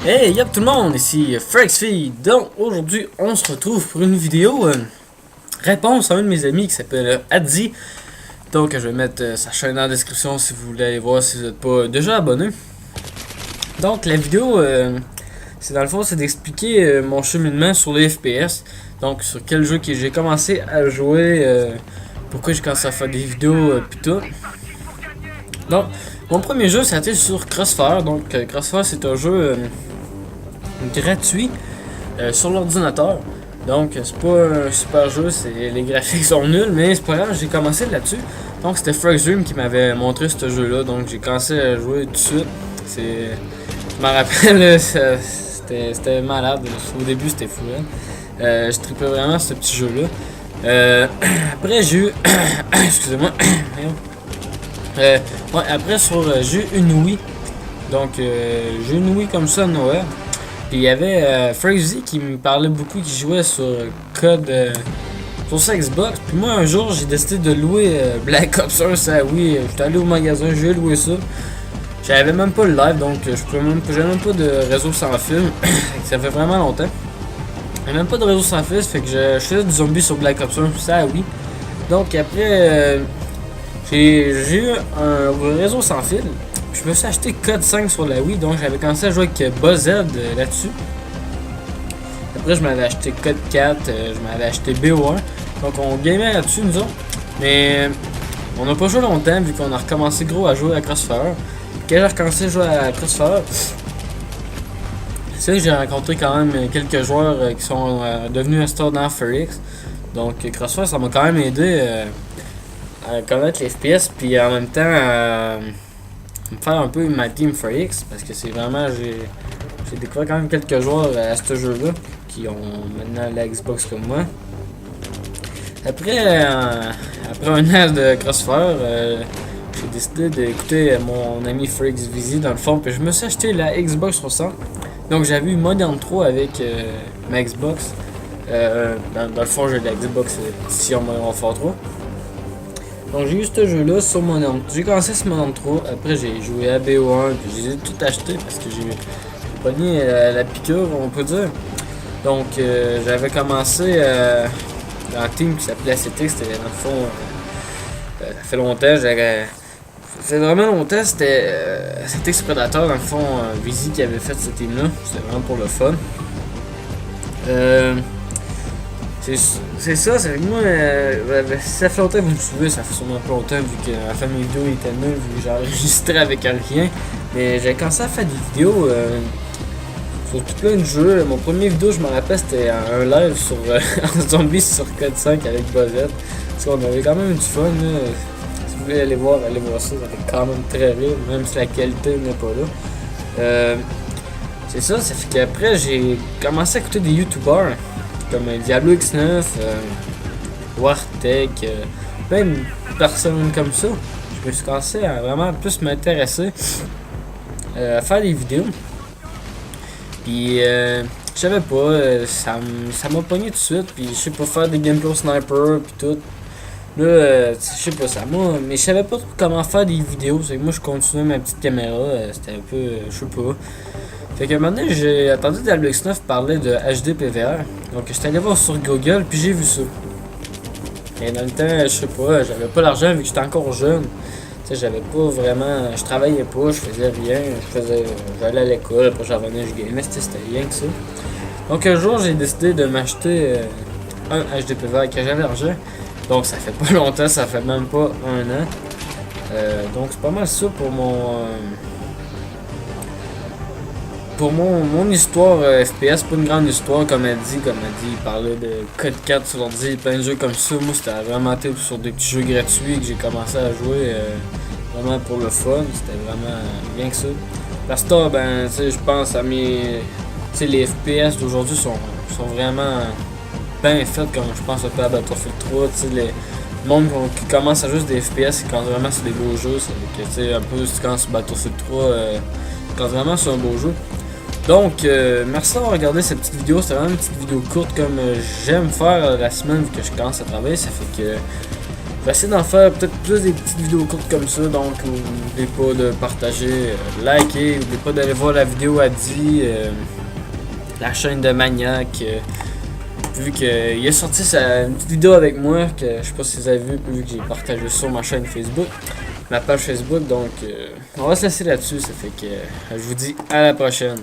Hey, yep tout le monde, ici FrexFeed. Donc aujourd'hui on se retrouve pour une vidéo réponse à un de mes amis qui s'appelle Adzi. Donc je vais mettre sa chaîne dans la description si vous voulez aller voir si vous n'êtes pas déjà abonné. Donc la vidéo c'est dans le fond c'est d'expliquer mon cheminement sur les FPS. Donc sur quel jeu que j'ai commencé à jouer, pourquoi j'ai commencé à faire des vidéos pis tout. Donc mon premier jeu ça a été sur Crossfire. Donc Crossfire c'est un jeu gratuit sur l'ordinateur. Donc c'est pas un super jeu, les graphiques sont nuls, mais c'est pas grave, j'ai commencé là-dessus. Donc c'était FrexDream qui m'avait montré ce jeu-là, donc j'ai commencé à jouer tout de suite. Je me rappelle, c'était malade. Au début c'était fou. Je trippais vraiment ce petit jeu-là. Après j'ai eu, excusez-moi. Ouais, après j'ai eu une Wii. Donc j'ai eu une Wii comme ça à Noël. Puis il y avait Frazy qui me parlait beaucoup, qui jouait sur code sur sa Xbox. Puis moi un jour j'ai décidé de louer Black Ops 1 ça oui, j'étais allé au magasin, j'ai loué ça. J'avais même pas le live, donc j'avais même pas de réseau sans fil. Ça fait vraiment longtemps. J'avais même pas de réseau sans fil, fait que je faisais du zombie sur Black Ops 1, ça oui. Donc après j'ai eu un réseau sans fil. Je me suis acheté Code 5 sur la Wii, donc j'avais commencé à jouer avec BuzzZ là-dessus. Après, je m'avais acheté Code 4, je m'avais acheté BO1. Donc, on gamait là-dessus, nous autres. Mais on n'a pas joué longtemps, vu qu'on a recommencé gros à jouer à Crossfire. Quand j'ai recommencé à jouer à Crossfire, c'est vrai que j'ai rencontré quand même quelques joueurs qui sont devenus installés dans FairX. Donc, Crossfire, ça m'a quand même aidé à connaître les FPS, puis en même temps me faire un peu ma team FairX, parce que c'est vraiment j'ai découvert quand même quelques joueurs à ce jeu là qui ont maintenant la Xbox comme moi. Après un an de Crossfire, j'ai décidé d'écouter mon ami FrexVZ dans le fond, puis je me suis acheté la Xbox 360. Donc j'avais eu Modern 3 avec ma Xbox. Dans le fond j'ai la Xbox Edition Modern Warfare 3. Donc j'ai eu ce jeu là sur mon j'ai commencé sur mon 3, après j'ai joué à BO1, puis j'ai tout acheté parce que j'ai pogné la piqûre on peut dire. Donc j'avais commencé dans un team qui s'appelait ACT, c'était dans le fond, ça fait longtemps, ça fait vraiment longtemps, c'était ACT Predator dans le fond, Vizy qui avait fait ce team là, c'était vraiment pour le fun. C'est ça, c'est que moi, ça fait longtemps que vous me suivez, ça fait sûrement pas longtemps vu que la fin de mes vidéos était nulle, vu que j'enregistrais avec rien. Mais j'ai commencé à faire des vidéos sur tout plein de jeux. Mon premier vidéo, je me rappelle, c'était un live sur un zombie sur Code 5 avec BuzzZ. Parce qu'on avait quand même du fun. Là. Si vous voulez aller voir ça, ça fait quand même très rire, même si la qualité n'est pas là. C'est ça fait qu'après, j'ai commencé à écouter des YouTubers. Comme Diablo X9, Wartech, plein de personnes comme ça. Je me suis commencé à vraiment plus m'intéresser à faire des vidéos. Puis je savais pas, ça m'a pogné tout de suite. Puis je sais pas faire des gameplays sniper puis tout. Là, je sais pas ça moi, mais je savais pas comment faire des vidéos. C'est que moi je continuais ma petite caméra, c'était un peu, je sais pas. Fait que maintenant j'ai entendu Diablo X9 parler de HD PVR. Donc j'étais allé voir sur Google puis j'ai vu ça. Et dans le temps, je sais pas, j'avais pas l'argent vu que j'étais encore jeune. Tu sais, j'avais pas vraiment. Je travaillais pas, je faisais rien. J'allais à l'école, après j'en revenais, je gamais, c'était rien que ça. Donc un jour j'ai décidé de m'acheter un HD PVR que j'avais l'argent. Donc ça fait pas longtemps, ça fait même pas un an. Donc c'est pas mal ça pour mon histoire FPS, pas une grande histoire comme elle dit, il parlait de Code 4 sur l'ordi, plein de jeux comme ça. Moi c'était vraiment sur des petits jeux gratuits que j'ai commencé à jouer vraiment pour le fun, c'était vraiment bien que ça. Parce que ben tu sais je pense à mes. Tu sais les FPS d'aujourd'hui sont vraiment bien faits comme je pense un peu à Battlefield 3, tu sais le monde qui commence à jouer des FPS qui commence vraiment sur des beaux jeux, c'est que tu sais un peu si tu commences sur Battlefield 3 quand vraiment c'est un beau jeu. Donc, merci d'avoir regardé cette petite vidéo. C'était vraiment une petite vidéo courte comme j'aime faire la semaine vu que je commence à travailler. Ça fait que vais essayer d'en faire peut-être plus des petites vidéos courtes comme ça, donc n'oubliez pas de partager, liker, n'oubliez pas d'aller voir la vidéo Adi, la chaîne de Maniac, vu qu'il a sorti une petite vidéo avec moi, que je sais pas si vous avez vu que j'ai partagé sur ma chaîne Facebook, ma page Facebook, donc on va se laisser là-dessus, ça fait que je vous dis à la prochaine.